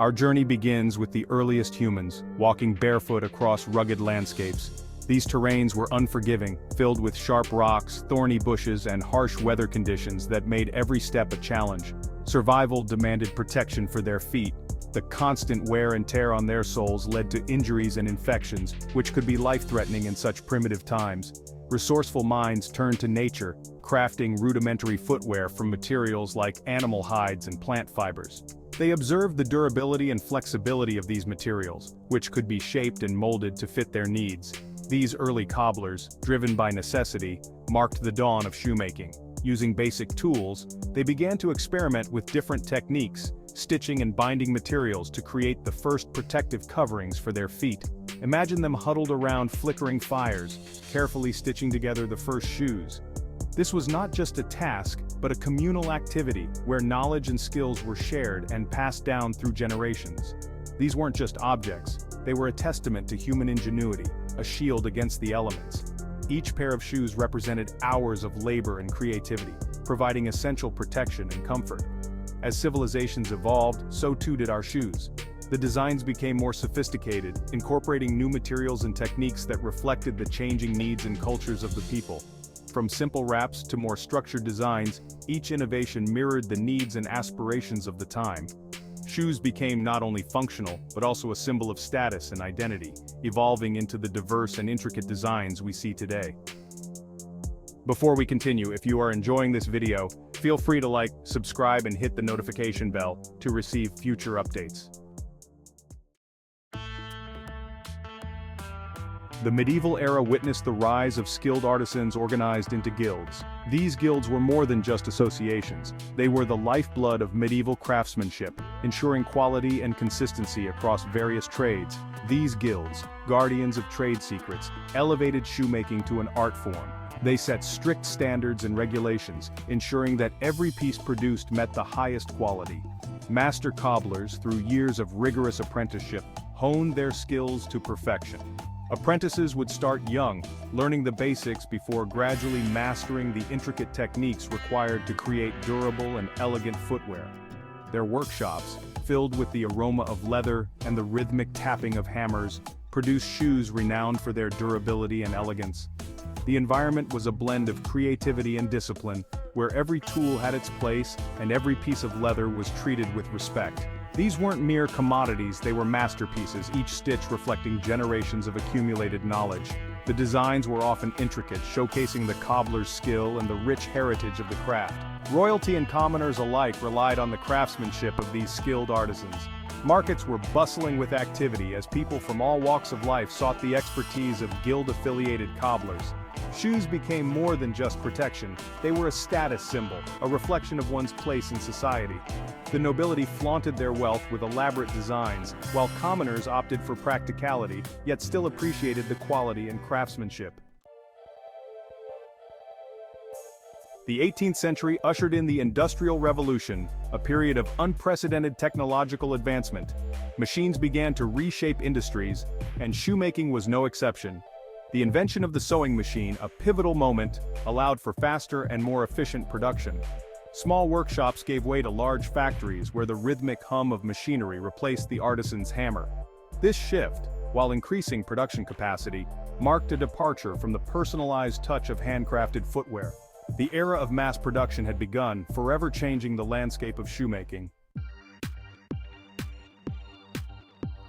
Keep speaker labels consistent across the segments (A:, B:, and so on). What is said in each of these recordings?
A: Our journey begins with the earliest humans, walking barefoot across rugged landscapes. These terrains were unforgiving, filled with sharp rocks, thorny bushes, and harsh weather conditions that made every step a challenge. Survival demanded protection for their feet. The constant wear and tear on their soles led to injuries and infections, which could be life-threatening in such primitive times. Resourceful minds turned to nature, crafting rudimentary footwear from materials like animal hides and plant fibers. They observed the durability and flexibility of these materials, which could be shaped and molded to fit their needs. These early cobblers, driven by necessity, marked the dawn of shoemaking. Using basic tools, they began to experiment with different techniques, stitching and binding materials to create the first protective coverings for their feet. Imagine them huddled around flickering fires, carefully stitching together the first shoes. This was not just a task, but a communal activity where knowledge and skills were shared and passed down through generations. These weren't just objects, they were a testament to human ingenuity, a shield against the elements. Each pair of shoes represented hours of labor and creativity, providing essential protection and comfort. As civilizations evolved, so too did our shoes. The designs became more sophisticated, incorporating new materials and techniques that reflected the changing needs and cultures of the people. From simple wraps to more structured designs, each innovation mirrored the needs and aspirations of the time. Shoes became not only functional, but also a symbol of status and identity, evolving into the diverse and intricate designs we see today. Before we continue, if you are enjoying this video, feel free to like, subscribe, and hit the notification bell to receive future updates. The medieval era witnessed the rise of skilled artisans organized into guilds. These guilds were more than just associations. They were the lifeblood of medieval craftsmanship, ensuring quality and consistency across various trades. These guilds, guardians of trade secrets, elevated shoemaking to an art form. They set strict standards and regulations, ensuring that every piece produced met the highest quality. Master cobblers, through years of rigorous apprenticeship, honed their skills to perfection. Apprentices would start young, learning the basics before gradually mastering the intricate techniques required to create durable and elegant footwear. Their workshops, filled with the aroma of leather and the rhythmic tapping of hammers, produced shoes renowned for their durability and elegance. The environment was a blend of creativity and discipline, where every tool had its place and every piece of leather was treated with respect. These weren't mere commodities, they were masterpieces, each stitch reflecting generations of accumulated knowledge. The designs were often intricate, showcasing the cobbler's skill and the rich heritage of the craft. Royalty and commoners alike relied on the craftsmanship of these skilled artisans. Markets were bustling with activity as people from all walks of life sought the expertise of guild-affiliated cobblers. Shoes became more than just protection, they were a status symbol, a reflection of one's place in society. The nobility flaunted their wealth with elaborate designs, while commoners opted for practicality, yet still appreciated the quality and craftsmanship. The 18th century ushered in the Industrial Revolution, a period of unprecedented technological advancement. Machines began to reshape industries, and shoemaking was no exception. The invention of the sewing machine, a pivotal moment, allowed for faster and more efficient production. Small workshops gave way to large factories where the rhythmic hum of machinery replaced the artisan's hammer. This shift, while increasing production capacity, marked a departure from the personalized touch of handcrafted footwear. The era of mass production had begun, forever changing the landscape of shoemaking.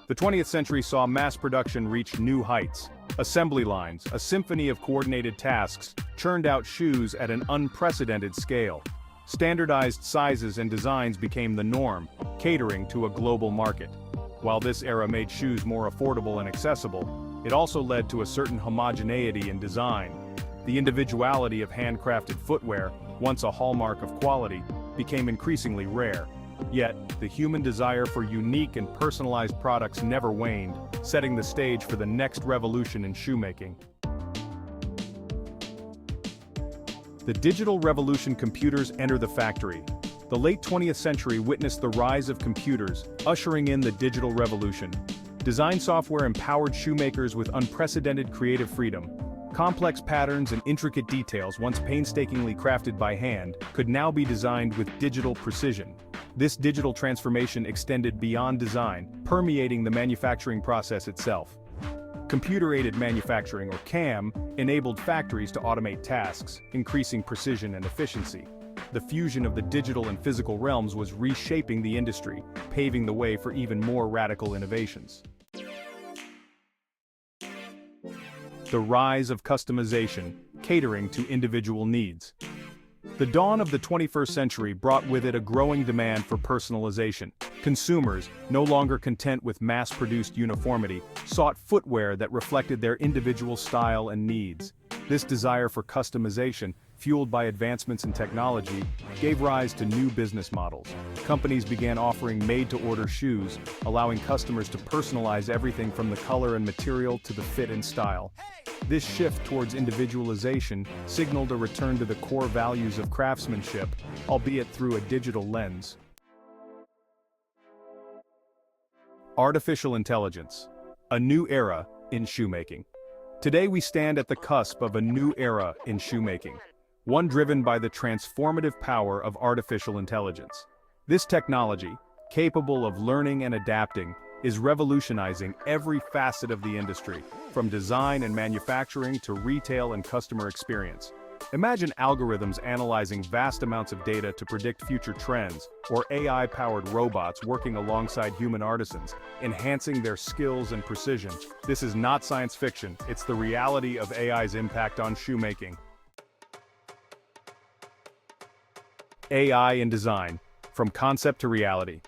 A: The 20th century saw mass production reach new heights. Assembly lines, a symphony of coordinated tasks, churned out shoes at an unprecedented scale. Standardized sizes and designs became the norm, catering to a global market. While this era made shoes more affordable and accessible, it also led to a certain homogeneity in design. The individuality of handcrafted footwear, once a hallmark of quality, became increasingly rare. Yet, the human desire for unique and personalized products never waned, setting the stage for the next revolution in shoemaking. The digital revolution. Computers enter the factory. The late 20th century witnessed the rise of computers, ushering in the digital revolution. Design software empowered shoemakers with unprecedented creative freedom. Complex patterns and intricate details, once painstakingly crafted by hand, could now be designed with digital precision. This digital transformation extended beyond design, permeating the manufacturing process itself. Computer-aided manufacturing, or CAM, enabled factories to automate tasks, increasing precision and efficiency. The fusion of the digital and physical realms was reshaping the industry, paving the way for even more radical innovations. The rise of customization, catering to individual needs. The dawn of the 21st century brought with it a growing demand for personalization. Consumers, no longer content with mass-produced uniformity, sought footwear that reflected their individual style and needs. This desire for customization, fueled by advancements in technology, gave rise to new business models. Companies began offering made-to-order shoes, allowing customers to personalize everything from the color and material to the fit and style. This shift towards individualization signaled a return to the core values of craftsmanship, albeit through a digital lens. Artificial intelligence. A new era in shoemaking. Today we stand at the cusp of a new era in shoemaking, one driven by the transformative power of artificial intelligence. This technology, capable of learning and adapting, is revolutionizing every facet of the industry, from design and manufacturing to retail and customer experience. Imagine algorithms analyzing vast amounts of data to predict future trends, or AI-powered robots working alongside human artisans, enhancing their skills and precision. This is not science fiction, it's the reality of AI's impact on shoemaking. AI in design, from concept to reality.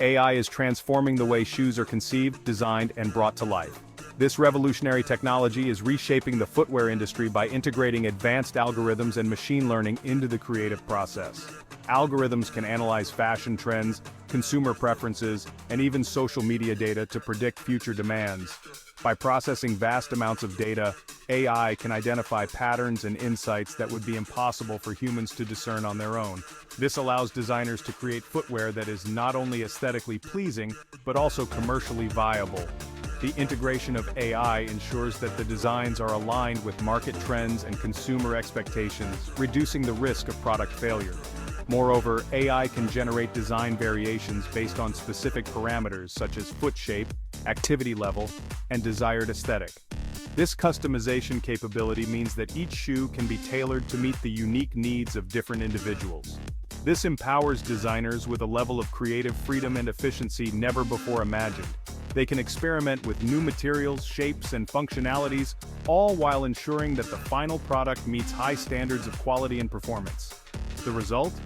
A: AI is transforming the way shoes are conceived, designed, and brought to life. This revolutionary technology is reshaping the footwear industry by integrating advanced algorithms and machine learning into the creative process. Algorithms can analyze fashion trends, consumer preferences, and even social media data to predict future demands. By processing vast amounts of data, AI can identify patterns and insights that would be impossible for humans to discern on their own. This allows designers to create footwear that is not only aesthetically pleasing, but also commercially viable. The integration of AI ensures that the designs are aligned with market trends and consumer expectations, reducing the risk of product failure. Moreover, AI can generate design variations based on specific parameters such as foot shape, activity level, and desired aesthetic. This customization capability means that each shoe can be tailored to meet the unique needs of different individuals. This empowers designers with a level of creative freedom and efficiency never before imagined. They can experiment with new materials, shapes, and functionalities, all while ensuring that the final product meets high standards of quality and performance. The result?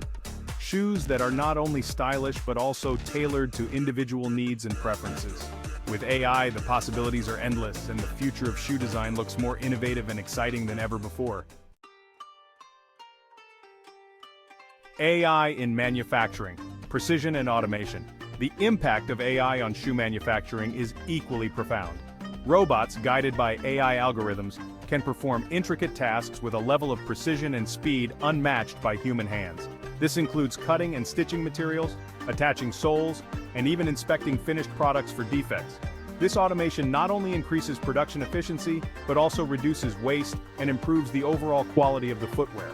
A: Shoes that are not only stylish but also tailored to individual needs and preferences. With AI, the possibilities are endless, and the future of shoe design looks more innovative and exciting than ever before. AI in manufacturing, precision and automation. The impact of AI on shoe manufacturing is equally profound. Robots, guided by AI algorithms, can perform intricate tasks with a level of precision and speed unmatched by human hands. This includes cutting and stitching materials, attaching soles, and even inspecting finished products for defects. This automation not only increases production efficiency, but also reduces waste and improves the overall quality of the footwear.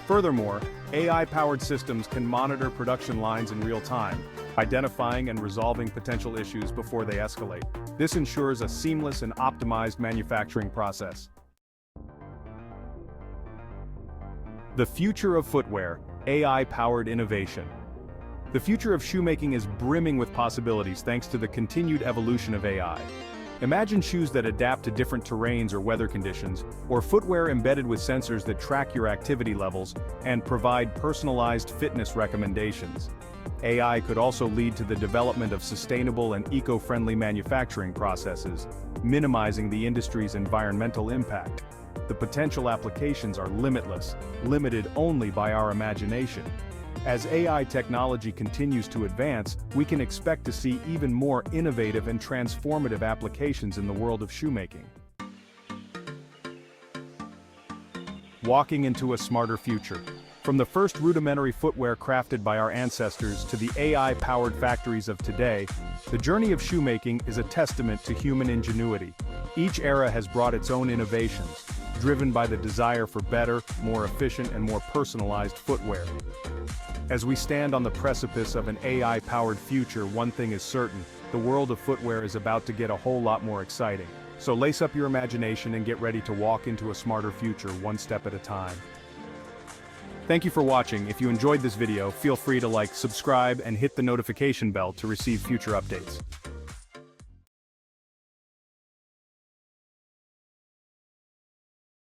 A: Furthermore, AI-powered systems can monitor production lines in real time, identifying and resolving potential issues before they escalate. This ensures a seamless and optimized manufacturing process. The future of footwear, AI-powered innovation. The future of shoemaking is brimming with possibilities thanks to the continued evolution of AI. Imagine shoes that adapt to different terrains or weather conditions, or footwear embedded with sensors that track your activity levels and provide personalized fitness recommendations. AI could also lead to the development of sustainable and eco-friendly manufacturing processes, minimizing the industry's environmental impact. The potential applications are limitless, limited only by our imagination. As AI technology continues to advance, we can expect to see even more innovative and transformative applications in the world of shoemaking. Walking into a smarter future. From the first rudimentary footwear crafted by our ancestors to the AI-powered factories of today, the journey of shoemaking is a testament to human ingenuity. Each era has brought its own innovations, driven by the desire for better, more efficient, and more personalized footwear. As we stand on the precipice of an AI-powered future, one thing is certain: the world of footwear is about to get a whole lot more exciting. So lace up your imagination and get ready to walk into a smarter future one step at a time. Thank you for watching. If you enjoyed this video, feel free to like, subscribe, and hit the notification bell to receive future updates.